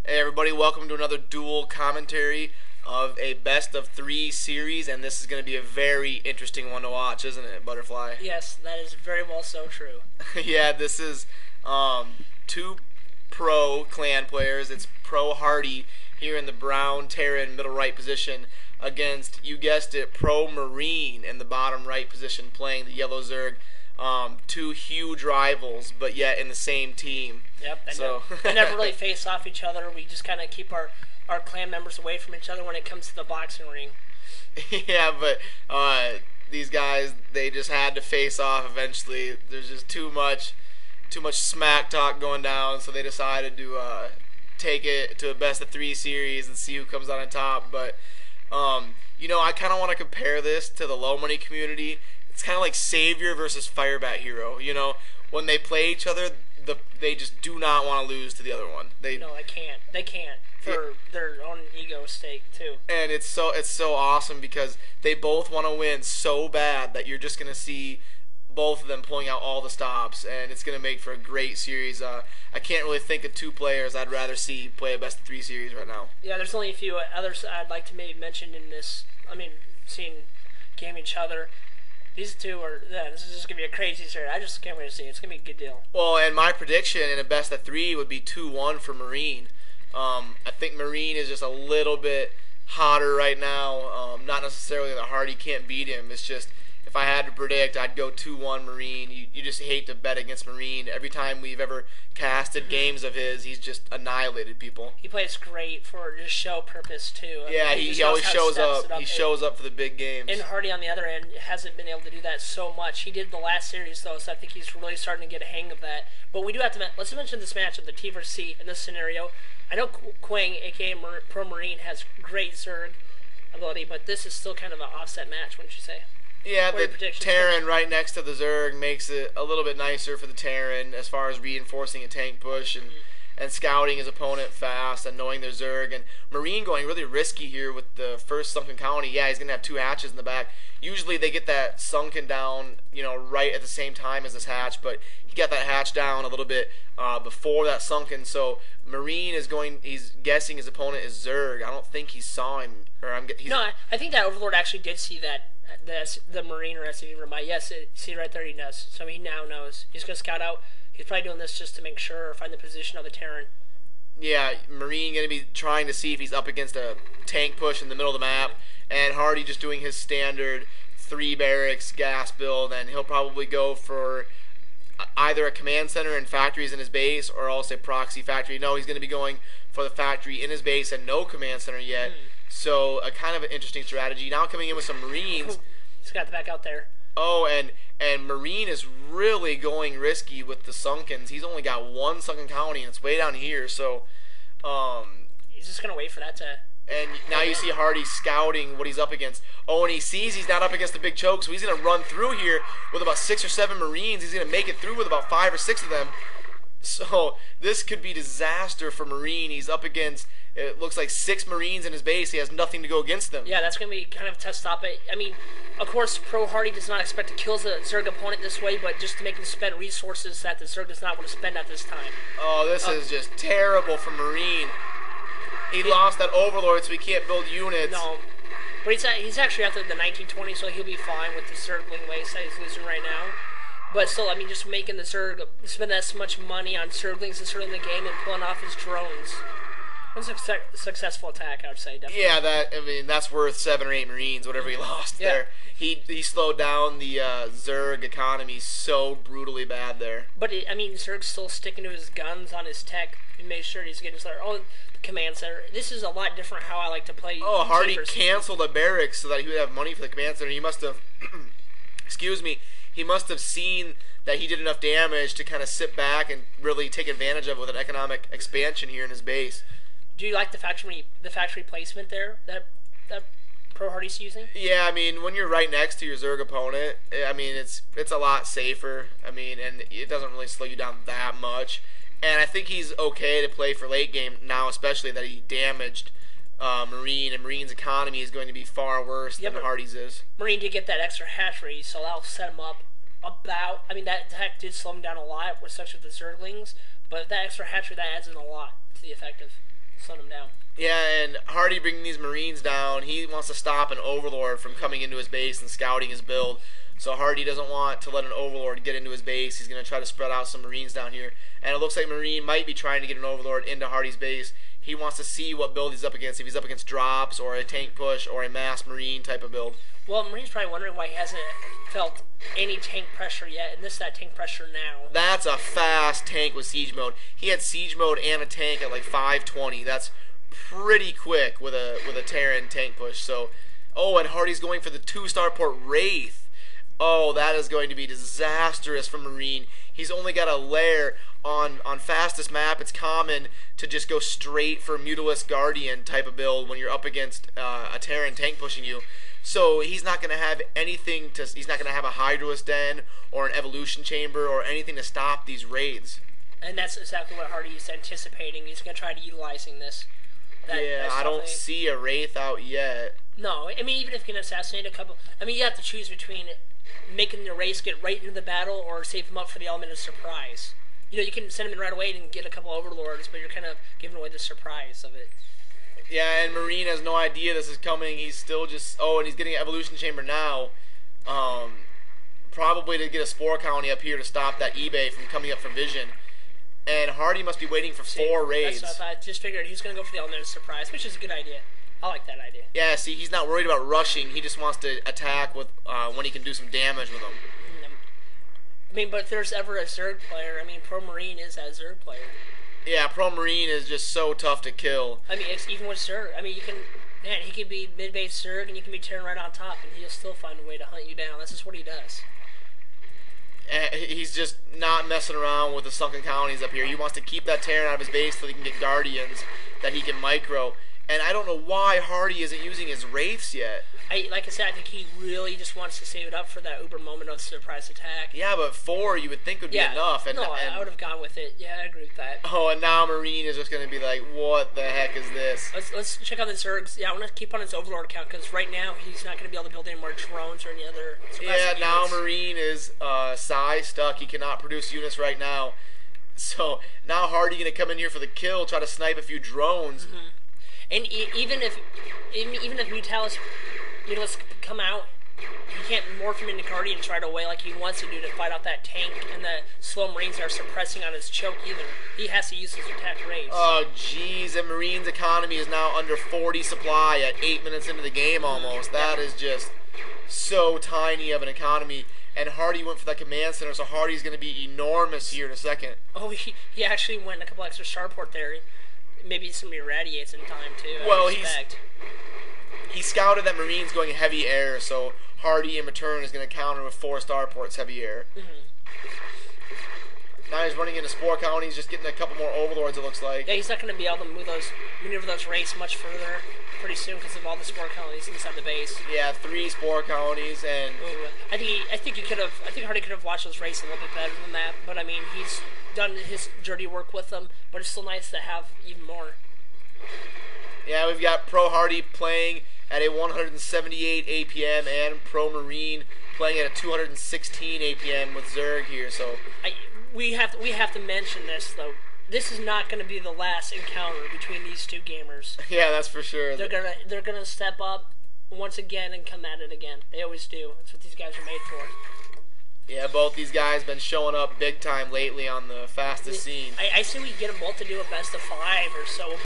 Hey everybody, welcome to another dual commentary of a best of three series, and this is going to be a very interesting one to watch, isn't it, Butterfly? Yes, that is very well so true. Yeah, this is two pro clan players. It's pro HaRDy here in the brown Terran middle right position against, you guessed it, pro Marine in the bottom right position playing the yellow Zerg. Two huge rivals, but yet in the same team. Yep, they never really face off each other. We just kind of keep our clan members away from each other when it comes to the boxing ring. Yeah, but these guys, they just had to face off eventually. There's just too much smack talk going down, so they decided to take it to a best of three series and see who comes out on top. But I kind of want to compare this to the low money community. It's kind of like Savior versus Firebat Hero. When they play each other, they just do not want to lose to the other one. No, they can't. They can't for their own ego stake too. And it's so awesome because they both want to win so bad that you're just gonna see both of them pulling out all the stops, and it's gonna make for a great series. I can't really think of two players I'd rather see play a best of three series right now. Yeah, there's only a few others I'd like to maybe mention in this. Seeing game each other. These two this is just going to be a crazy series. I just can't wait to see it. It's going to be a good deal. Well, and my prediction in a best of three would be 2-1 for Marine. I think Marine is just a little bit hotter right now. Not necessarily that HaRDy can't beat him. It's just, if I had to predict, I'd go 2-1 Marine. You just hate to bet against Marine. Every time we've ever casted games of his, he's just annihilated people. He plays great for just show purpose too. He always shows up. He shows up for the big games. And HaRDy on the other end hasn't been able to do that so much. He did the last series though, so I think he's really starting to get a hang of that. But we do have to let's mention this match of the T versus C in this scenario. I know Quang, aka Pro Marine, has great Zerg ability, but this is still kind of an offset match, wouldn't you say? Yeah, the Terran right next to the Zerg makes it a little bit nicer for the Terran as far as reinforcing a tank push and scouting his opponent fast and knowing their Zerg. And Marine going really risky here with the first sunken colony. Yeah, he's going to have two hatches in the back. Usually they get that sunken down, right at the same time as this hatch, but he got that hatch down a little bit before that sunken. So Marine he's guessing his opponent is Zerg. I don't think he saw him. I think that Overlord actually did see that. The Marine or SCV remote. Yes, see right there he does. So he now knows. He's going to scout out. He's probably doing this just to make sure or find the position of the Terran. Yeah, Marine going to be trying to see if he's up against a tank push in the middle of the map, and HaRDy just doing his standard 3 barracks gas build, and he'll probably go for either a command center and factories in his base, or also a proxy factory. No, he's going to be going for the factory in his base and no command center yet. So a kind of an interesting strategy. Now coming in with some Marines. He's got the back out there. Oh, and Marine is really going risky with the sunkens. He's only got one sunken colony, and it's way down here. So, he's just gonna wait for that to. And now you see HaRDy scouting what he's up against. Oh, and he sees he's not up against the big choke, so he's gonna run through here with about 6 or 7 Marines. He's gonna make it through with about 5 or 6 of them. So this could be disaster for Marine. He's up against, it looks like 6 Marines in his base. He has nothing to go against them. Yeah, that's going to be kind of a tough stop. Of course, Pro HaRDy does not expect to kill the Zerg opponent this way, but just to make him spend resources that the Zerg does not want to spend at this time. Oh, this is just terrible for Marine. He lost that Overlord, so he can't build units. No, but he's actually after the 1920, so he'll be fine with the Zergling waste that he's losing right now. But still, just making the Zerg spend that much money on Zerglings this early in the game and pulling off his drones. It was a successful attack, I would say, definitely. Yeah, that's worth 7 or 8 Marines, whatever he lost there. He slowed down the Zerg economy so brutally bad there. But, Zerg's still sticking to his guns on his tech. He made sure he's getting started. Oh, the command center. This is a lot different how I like to play. Oh, HaRDy canceled a barracks so that he would have money for the command center. He must have, excuse me, he must have seen that he did enough damage to kind of sit back and really take advantage of with an economic expansion here in his base. Do you like the factory placement there that Pro HaRDy's using? Yeah, when you're right next to your Zerg opponent, it's a lot safer. And it doesn't really slow you down that much. And I think he's okay to play for late game now, especially that he damaged Marine, and Marine's economy is going to be far worse than HaRDy's is. Marine did get that extra hatchery, so that'll set him up that attack did slow him down a lot, with such with the Zerglings, but that extra hatchery, that adds in a lot to the effective. slowing him down. Yeah, and HaRDy bringing these Marines down, he wants to stop an Overlord from coming into his base and scouting his build. So HaRDy doesn't want to let an Overlord get into his base. He's going to try to spread out some Marines down here. And it looks like Marine might be trying to get an Overlord into HaRDy's base. He wants to see what build he's up against, if he's up against drops or a tank push or a mass Marine type of build. Well, Marine's probably wondering why he hasn't felt any tank pressure yet, and this is that tank pressure now. That's a fast tank with siege mode. He had siege mode and a tank at like 520. That's pretty quick with a Terran tank push. So, oh, and HaRDy's going for the 2-star port Wraith. Oh, that is going to be disastrous for Marine. He's only got a lair on fastest map. It's common to just go straight for Mutalisk Guardian type of build when you're up against a Terran tank pushing you. So he's not going to have anything to. He's not going to have a Hydralisk Den or an Evolution Chamber or anything to stop these raids. And that's exactly what HaRDy is anticipating. He's going to try to utilizing this. Yeah, I don't see a Wraith out yet. No, I mean, even if you can assassinate a couple... I mean, you have to choose between making the Wraiths get right into the battle or save them up for the element of surprise. You know, you can send them in right away and get a couple Overlords, but you're kind of giving away the surprise of it. Yeah, and Marine has no idea this is coming. He's still just... Oh, and he's getting an Evolution Chamber now. Probably to get a Spore Colony up here to stop that eBay from coming up for Vision. And HaRDy must be waiting for 4 raids. That's what I thought. Just figured he's going to go for the element of surprise, which is a good idea. I like that idea. Yeah, see, he's not worried about rushing. He just wants to attack with when he can do some damage with them. I mean, but if there's ever a Zerg player, I mean, Pro Marine is that Zerg player. Yeah, Pro Marine is just so tough to kill. I mean, it's even with Zerg. I mean, you can... Man, he can be mid-base Zerg, and you can be tearing right on top, and he'll still find a way to hunt you down. That's just what he does. He's just not messing around with the sunken colonies up here. He wants to keep that Terran out of his base so he can get Guardians that he can micro. And I don't know why HaRDy isn't using his Wraiths yet. Like I said, I think he really just wants to save it up for that uber moment of surprise attack. Yeah, but 4 you would think would be enough. And, no, I would have gone with it. Yeah, I agree with that. Oh, and now Marine is just going to be like, what the heck is this? Let's check out the Zergs. Yeah, I want to keep on his Overlord count, because right now he's not going to be able to build any more drones or any other Yeah, now Marine is size stuck. He cannot produce units right now. So now HaRDy going to come in here for the kill, try to snipe a few drones. Mm-hmm. And even if Mutalisk come out, he can't morph him into Guardians right away like he wants to do to fight out that tank and the slow Marines are suppressing on his choke either. He has to use his attack raids. Oh, jeez. And Marine's economy is now under 40 supply at 8 minutes into the game almost. That is just so tiny of an economy. And HaRDy went for that command center, so HaRDy's going to be enormous here in a second. Oh, he actually went a couple extra starport there. Maybe some irradiates in time, too. Well, he scouted that Marine's going heavy air, so HaRDy in return is going to counter with 4 starports heavy air. Now he's running into Spore Colonies, just getting a couple more Overlords, it looks like. Yeah, he's not going to be able to maneuver those Wraiths much further pretty soon because of all the Spore Colonies inside the base. Yeah, 3 Spore Colonies, and... I think HaRDy could have watched those Wraiths a little bit better than that, but I mean, he's done his dirty work with them, but it's still nice to have even more. Yeah, we've got Pro HaRDy playing at a 178 APM and Pro Marine playing at a 216 APM with Zerg here, so... We have to mention this, though. This is not going to be the last encounter between these two gamers. Yeah, that's for sure. They're gonna step up once again and come at it again. They always do. That's what these guys are made for. Yeah, both these guys been showing up big time lately on the fastest scene. I say we get them both to do a best of 5 or so.